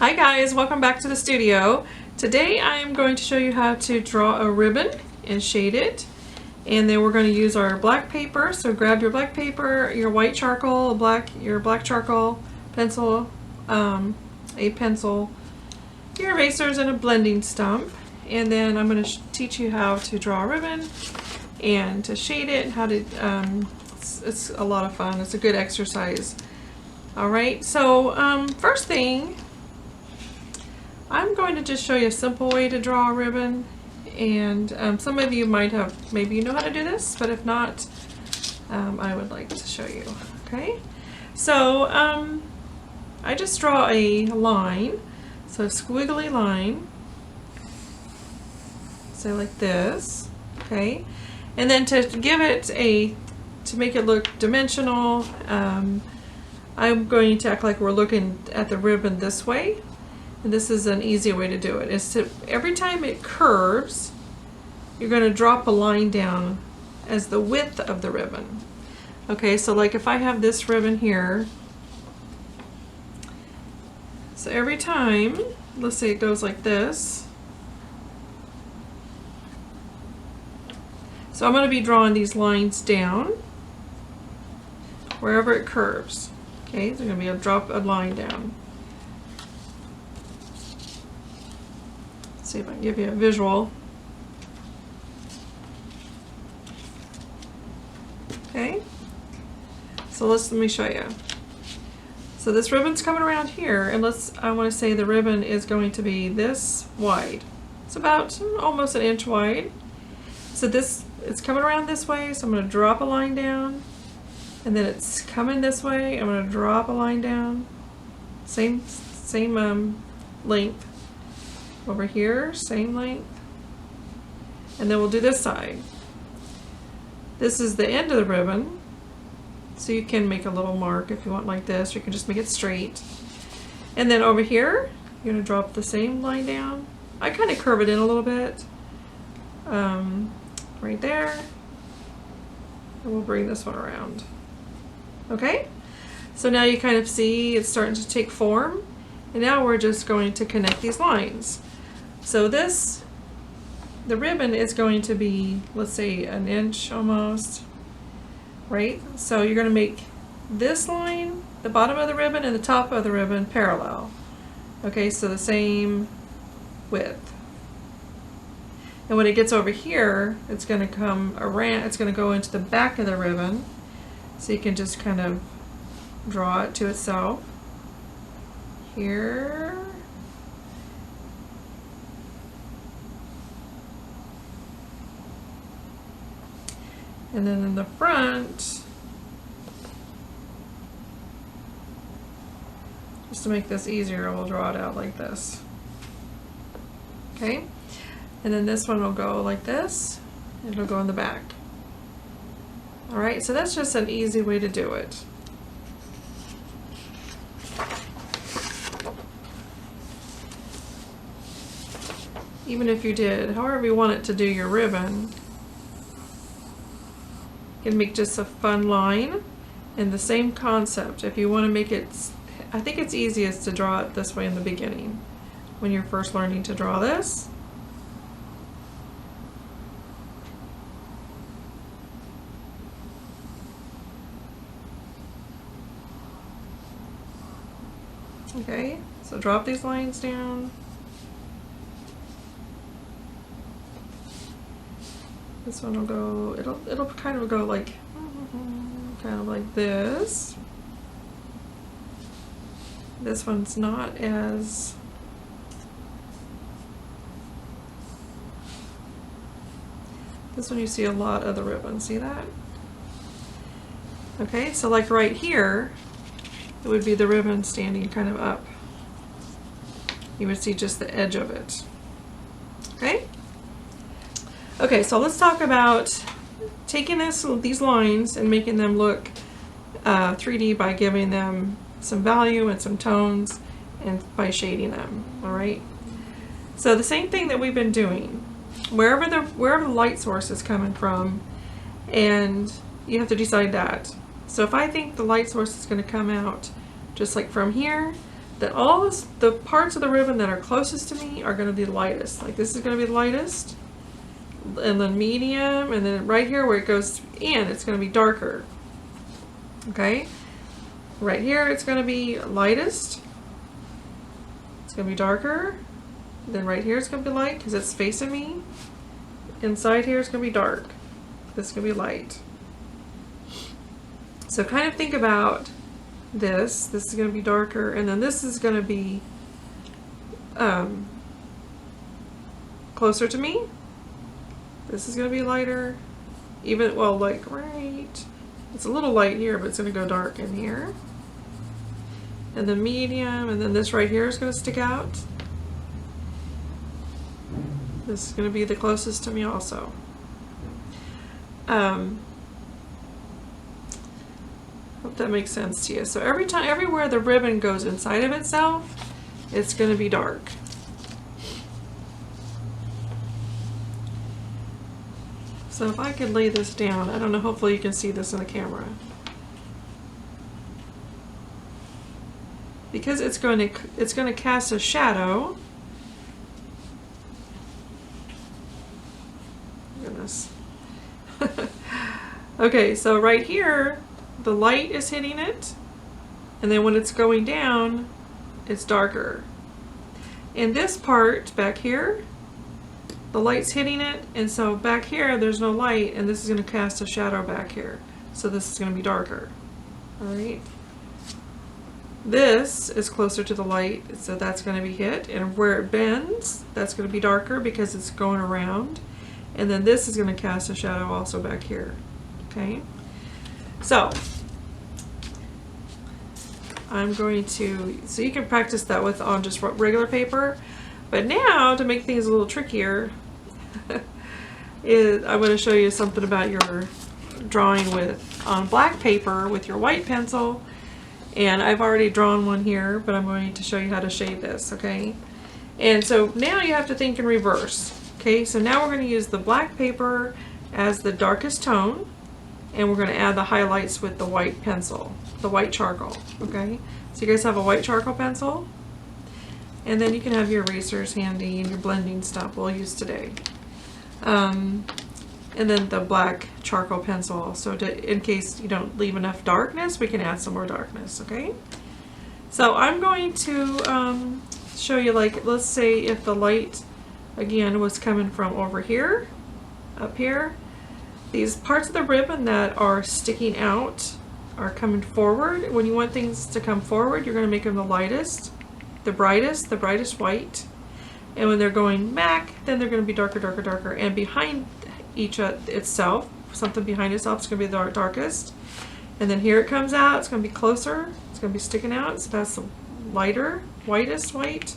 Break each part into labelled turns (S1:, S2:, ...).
S1: Hi guys, welcome back to the studio. Today I am going to show you how to draw a ribbon and shade it. And then we're going to use our black paper. So grab your black paper, your white charcoal, your black charcoal, pencil, a pencil, your erasers, and a blending stump. And then I'm going to teach you how to draw a ribbon and to shade it, and how to, it's a lot of fun. It's a good exercise. Alright, so first thing, I'm going to just show you a simple way to draw a ribbon, and some of you might have, maybe you know how to do this, but if not, I would like to show you. Okay, so I just draw a line, so a squiggly line, so like this, okay, and then to give it to make it look dimensional, I'm going to act like we're looking at the ribbon this way. And this is an easy way to do it. Is to, every time it curves, you're going to drop a line down as the width of the ribbon. Okay, so like if I have this ribbon here, so every time, let's say it goes like this, so I'm going to be drawing these lines down wherever it curves. Okay, so I'm going to drop a line down. See if I can give you a visual. Okay, so let me show you. So this ribbon's coming around here, and I want to say the ribbon is going to be this wide. It's about almost an inch wide. So it's coming around this way, so I'm going to drop a line down, and then it's coming this way, I'm going to drop a line down. Same length. Over here, same length, and then we'll do this side. This is the end of the ribbon, so you can make a little mark if you want like this, or you can just make it straight. And then over here, you're going to drop the same line down. I kind of curve it in a little bit, right there, and we'll bring this one around. Okay, so now you kind of see it's starting to take form, and now we're just going to connect these lines. So the ribbon is going to be, let's say, an inch almost, right? So you're going to make this line, the bottom of the ribbon, and the top of the ribbon parallel. Okay, so the same width. And when it gets over here, it's going to come around, it's going to go into the back of the ribbon. So you can just kind of draw it to itself. Here. And then in the front, just to make this easier, we'll draw it out like this. Okay? And then this one will go like this, and it'll go in the back. Alright, so that's just an easy way to do it. Even if you did, however you want it to do your ribbon, you can make just a fun line, and the same concept. If you want to make it, I think it's easiest to draw it this way in the beginning, when you're first learning to draw this. Okay, so drop these lines down. This one will go, it'll kind of go like, this. This one's not as, this one you see a lot of the ribbon, see that? Okay, so like right here, it would be the ribbon standing kind of up. You would see just the edge of it. Okay? Okay, so let's talk about taking these lines and making them look 3D by giving them some value and some tones, and by shading them. All right. So the same thing that we've been doing, wherever the light source is coming from, and you have to decide that. So if I think the light source is going to come out just like from here, that the parts of the ribbon that are closest to me are going to be the lightest. Like this is going to be the lightest, and then medium, and then right here where it goes in, it's going to be darker. Okay, right here it's going to be lightest. It's going to be darker. Then right here it's going to be light because it's facing me. Inside here it's going to be dark. This is going to be light. So kind of think about this. This is going to be darker, and then this is going to be closer to me. This is going to be lighter. Even, well, like right, it's a little light here, but it's going to go dark in here. And then medium, and then this right here is going to stick out. This is going to be the closest to me also. Hope that makes sense to you. So everywhere the ribbon goes inside of itself, it's going to be dark. So if I could lay this down, I don't know, hopefully you can see this in the camera. Because it's going to cast a shadow. Goodness. Okay, so right here, the light is hitting it, and then when it's going down, it's darker. In this part back here, the light's hitting it, and so back here there's no light, and this is going to cast a shadow back here. So this is going to be darker. Alright. This is closer to the light, so that's going to be hit, and where it bends, that's going to be darker because it's going around. And then this is going to cast a shadow also back here. Okay? So I'm going to, so you can practice that on just regular paper. But now, to make things a little trickier, I'm going to show you something about your drawing on black paper with your white pencil. And I've already drawn one here, but I'm going to show you how to shade this, okay? And so now you have to think in reverse. Okay, so now we're going to use the black paper as the darkest tone, and we're going to add the highlights with the white pencil, the white charcoal, okay? So you guys have a white charcoal pencil, and then you can have your erasers handy and your blending stuff we'll use today. And then the black charcoal pencil, so in case you don't leave enough darkness, we can add some more darkness, okay? So I'm going to show you, like, let's say if the light, again, was coming from over here, up here, these parts of the ribbon that are sticking out are coming forward. When you want things to come forward, you're going to make them the lightest, the brightest white. And when they're going back, then they're going to be darker, darker, darker. And behind each itself, something behind itself is going to be the darkest. And then here it comes out, it's going to be closer, it's going to be sticking out, so that's the lighter, whitest white.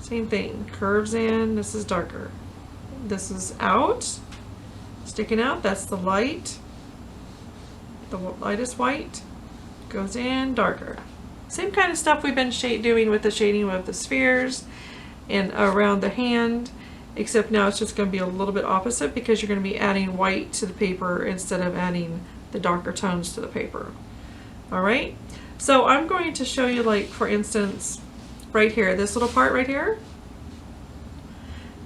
S1: Same thing, curves in, this is darker. This is out, sticking out, that's the light, the lightest white, goes in, darker. Same kind of stuff we've been doing with the shading of the spheres and around the hand, except now it's just going to be a little bit opposite because you're going to be adding white to the paper instead of adding the darker tones to the paper. Alright, so I'm going to show you, like, for instance, right here, this little part right here.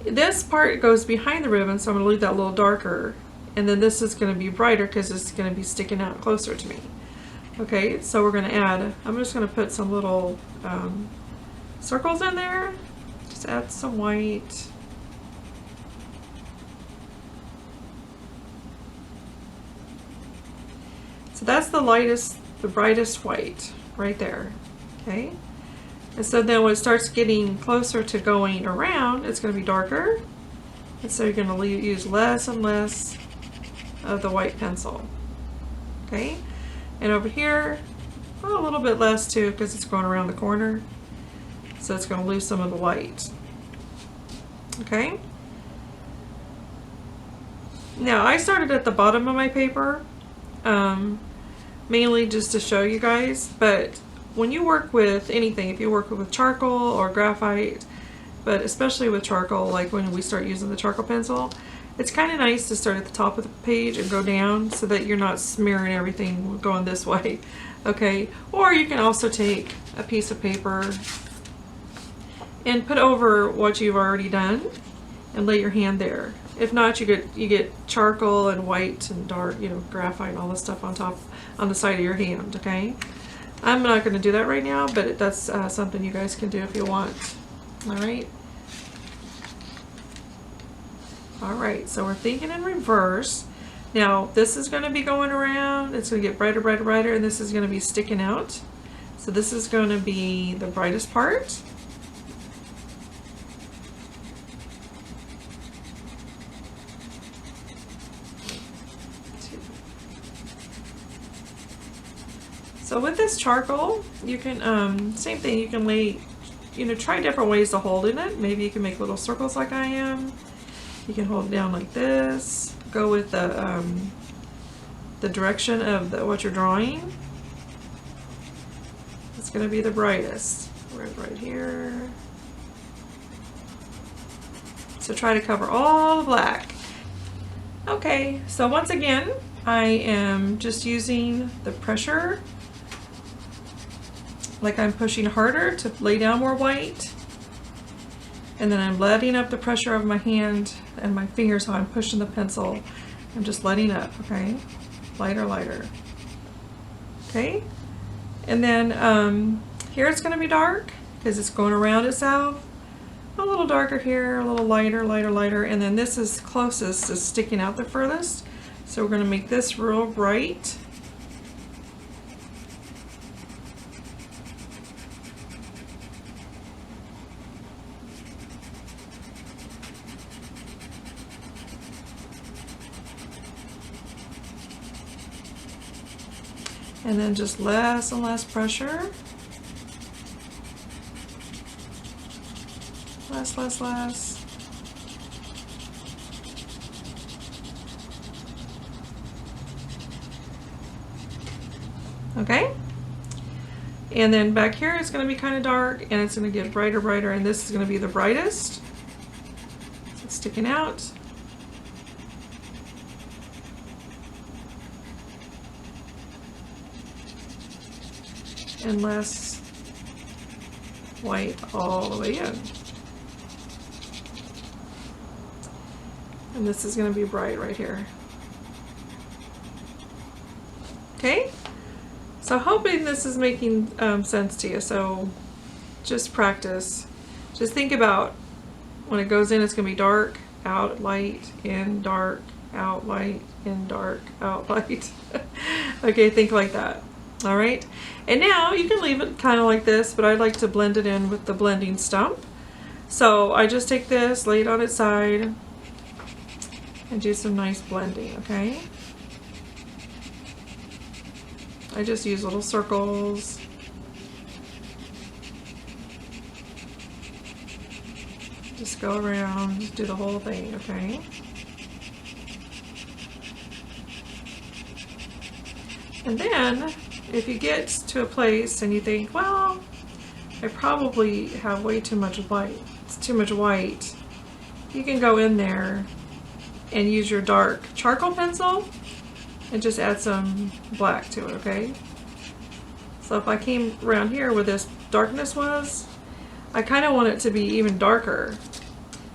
S1: This part goes behind the ribbon, so I'm going to leave that a little darker, and then this is going to be brighter because it's going to be sticking out closer to me. Okay, so we're going to add, I'm just going to put some little circles in there, just add some white. So that's the lightest, the brightest white right there, okay? And so then when it starts getting closer to going around, it's going to be darker. And so you're going to use less and less of the white pencil, okay? And over here, well, a little bit less too because it's going around the corner. So it's going to lose some of the white, okay? Now I started at the bottom of my paper. Mainly just to show you guys, but when you work with anything, if you work with charcoal or graphite, but especially with charcoal, like when we start using the charcoal pencil, it's kind of nice to start at the top of the page and go down so that you're not smearing everything going this way, okay? Or you can also take a piece of paper and put over what you've already done and lay your hand there. If not, you get charcoal and white and dark, you know, graphite and all this stuff on top, on the side of your hand, okay? I'm not going to do that right now, but that's something you guys can do if you want. All right. All right, so we're thinking in reverse. Now, this is going to be going around. It's going to get brighter, brighter, brighter, and this is going to be sticking out. So this is going to be the brightest part. So with this charcoal, you can, same thing, you can lay, you know, try different ways to hold in it. Maybe you can make little circles like I am. You can hold it down like this. Go with the direction of what you're drawing. It's going to be the brightest. Right here. So try to cover all the black. Okay, so once again, I am just using the pressure, like I'm pushing harder to lay down more white, and then I'm letting up the pressure of my hand and my fingers, so I'm pushing the pencil. I'm just letting up, okay? Lighter, lighter. Okay? And then here it's going to be dark because it's going around itself. A little darker here, a little lighter, lighter, lighter, and then this is closest to sticking out the furthest. So we're going to make this real bright. And then just less and less pressure. Less, less, less. Okay? And then back here it's going to be kind of dark, and it's going to get brighter, brighter, and this is going to be the brightest. It's sticking out. And less white all the way in. And this is going to be bright right here. Okay? So hoping this is making sense to you. So just practice. Just think about when it goes in, it's going to be dark, out, light, in, dark, out, light, in, dark, out, light. Okay, think like that. All right, and now you can leave it kind of like this, but I like to blend it in with the blending stump. So I just take this, lay it on its side, and do some nice blending, okay? I just use little circles. Just go around, just do the whole thing, okay? And then, if you get to a place and you think, well, I probably have way too much white, it's too much white, you can go in there and use your dark charcoal pencil and just add some black to it, okay? So if I came around here where this darkness was, I kind of want it to be even darker.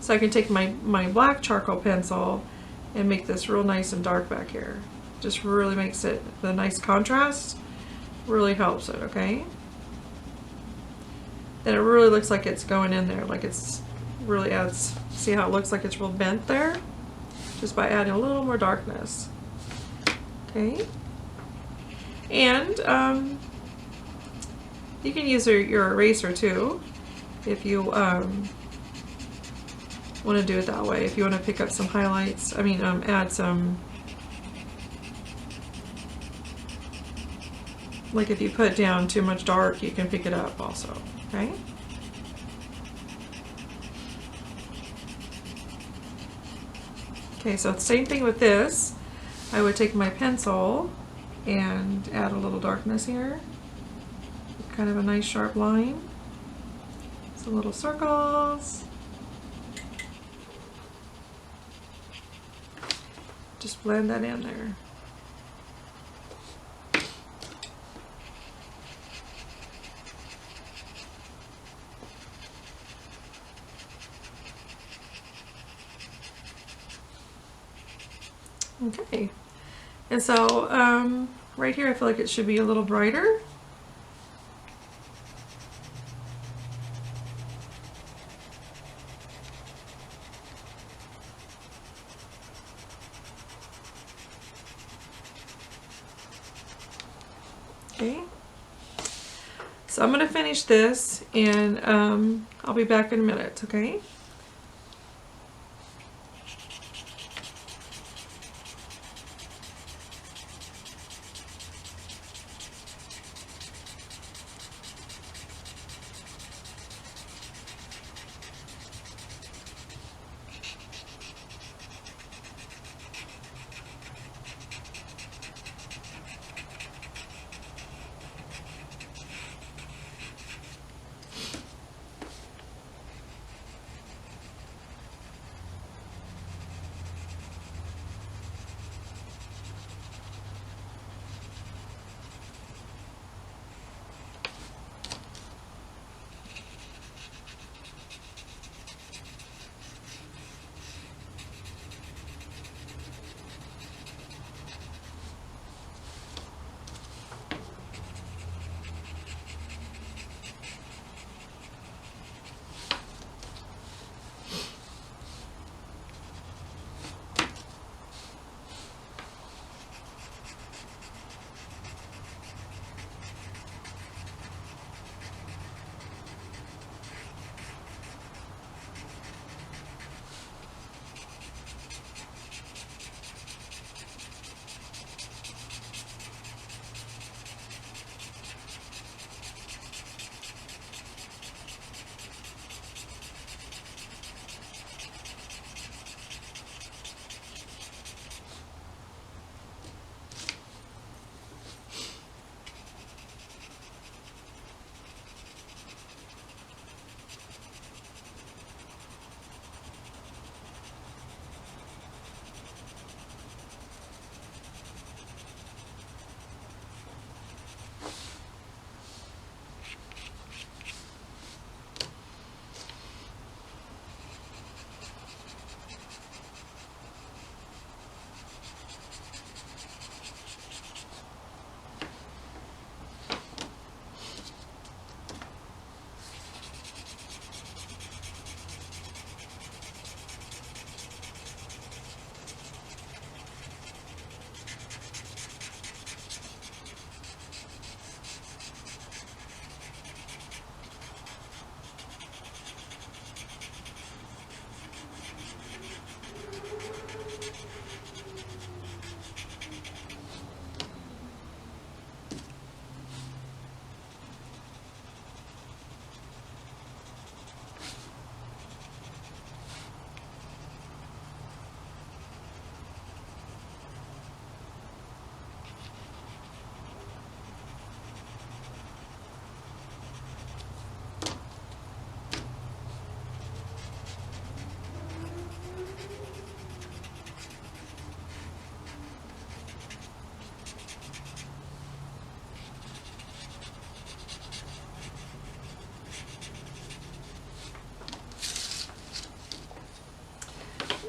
S1: So I can take my black charcoal pencil and make this real nice and dark back here. Just really makes it the nice contrast. Really helps it, okay? Then it really looks like it's going in there, like it's really adds, see how it looks like it's real bent there? Just by adding a little more darkness. Okay? And you can use your eraser too, if you want to do it that way. If you want to pick up some highlights, I mean add some, like if you put down too much dark, you can pick it up also, okay? Okay, so the same thing with this. I would take my pencil and add a little darkness here. Kind of a nice sharp line. Some little circles. Just blend that in there. Okay. And so right here I feel like it should be a little brighter. Okay. So I'm going to finish this, and I'll be back in a minute, okay?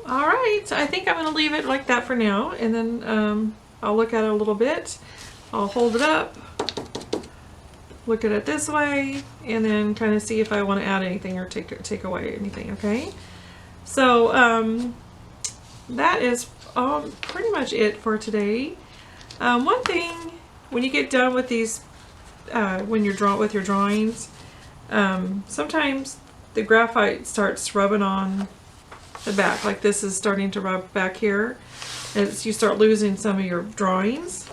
S1: All right, I think I'm going to leave it like that for now, and then I'll look at it a little bit. I'll hold it up, look at it this way, and then kind of see if I want to add anything or take away anything, okay? So that is pretty much it for today. One thing, when you get done with these, when you're with your drawings, sometimes the graphite starts rubbing on the back, like this is starting to rub back here, and you start losing some of your drawings,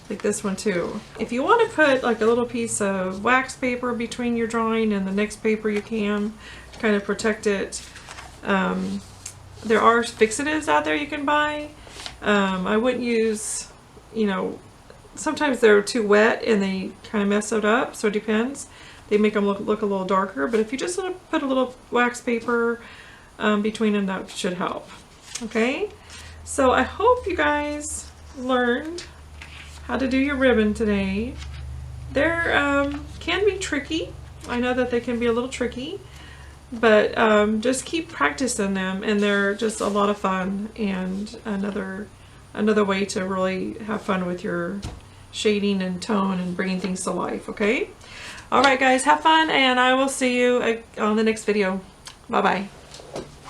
S1: like this one too. If you want to put like a little piece of wax paper between your drawing and the next paper, you can kind of protect it. There are fixatives out there you can buy. I wouldn't use, you know, sometimes they're too wet and they kind of mess it up, so it depends. They make them look a little darker, but if you just put a little wax paper between them, that should help. Okay, so I hope you guys learned how to do your ribbon today. They're can be tricky. I know that they can be a little tricky, but just keep practicing them, and they're just a lot of fun and another another way to really have fun with your shading and tone and bringing things to life, okay? Alright guys, have fun, and I will see you on the next video. Bye-bye.